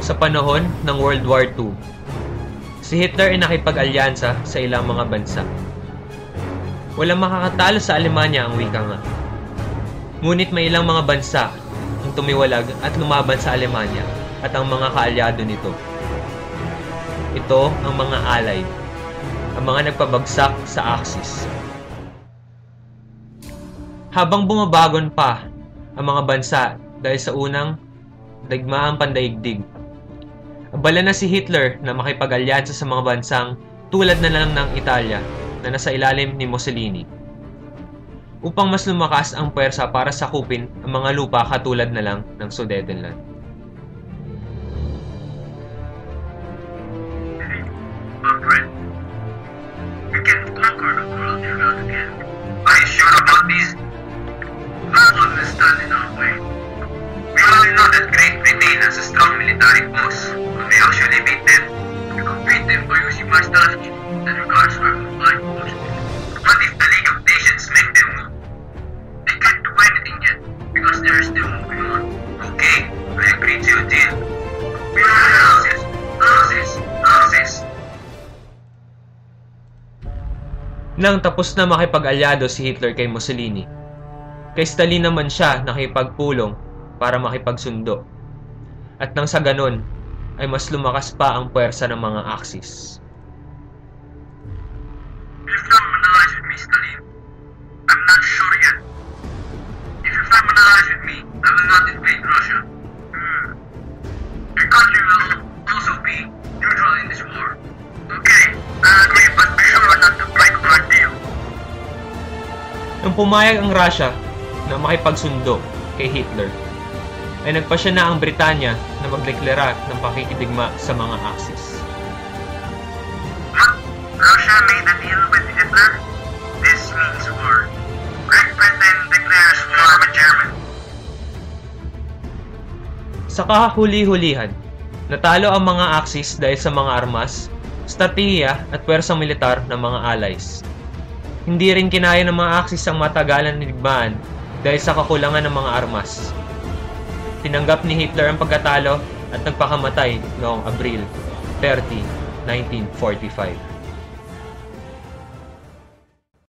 Sa panahon ng World War II, si Hitler ay nakipag-alyansa sa ilang mga bansa. Walang makakatalo sa Alemanya ang wika nga. Ngunit may ilang mga bansa ang tumiwalag at lumaban sa Alemanya at ang mga kaalyado nito. Ito ang mga Allied, ang mga nagpabagsak sa Axis. Habang bumabagon pa ang mga bansa dahil sa unang digmaang pandaigdig, abala na si Hitler na makipag-alyansa sa mga bansang tulad na lang ng Italia na nasa ilalim ni Mussolini upang mas lumakas ang puwersa para sakupin ang mga lupa katulad na lang ng Sudetenland. My friend, we can conquer the world again. Are you sure about this? Not on the stand in our way. We only know that Great Britain has a strong military force. When we actually beat them, we could beat them by using my strategy that regards our flying force. What if the League of Nations make them move? They can't do anything yet because they're still moving on. Okay, I agree to your deal. We are Axis. Nang tapos na makipag-alyado si Hitler kay Mussolini, kay Stalin naman siya nakipagpulong para makipagsundo. At nang sa ganon, ay mas lumakas pa ang puwersa ng mga Axis. If you familiarize with me, Stalin, I'm not sure yet. If you familiarize with me, I will not invade Russia. Your country will also be neutral in this war. Okay, I agree, but be sure not to break our deal. Nung pumayag ang Russia na makipagsundo kay Hitler, ay nagpasya na ang Britanya na magdeklara ng pakikidigma sa mga Axis. Russia made a deal with Hitler? This means war. Great Britain declares war with Germany. Sa kahuli-hulihan, natalo ang mga Axis dahil sa mga armas, strategiya at puwersang militar ng mga Allies. Hindi rin kinaya ng mga Axis ang matagalan na digmaan dahil sa kakulangan ng mga armas. Tinanggap ni Hitler ang pagkatalo at nagpakamatay noong Abril 30, 1945.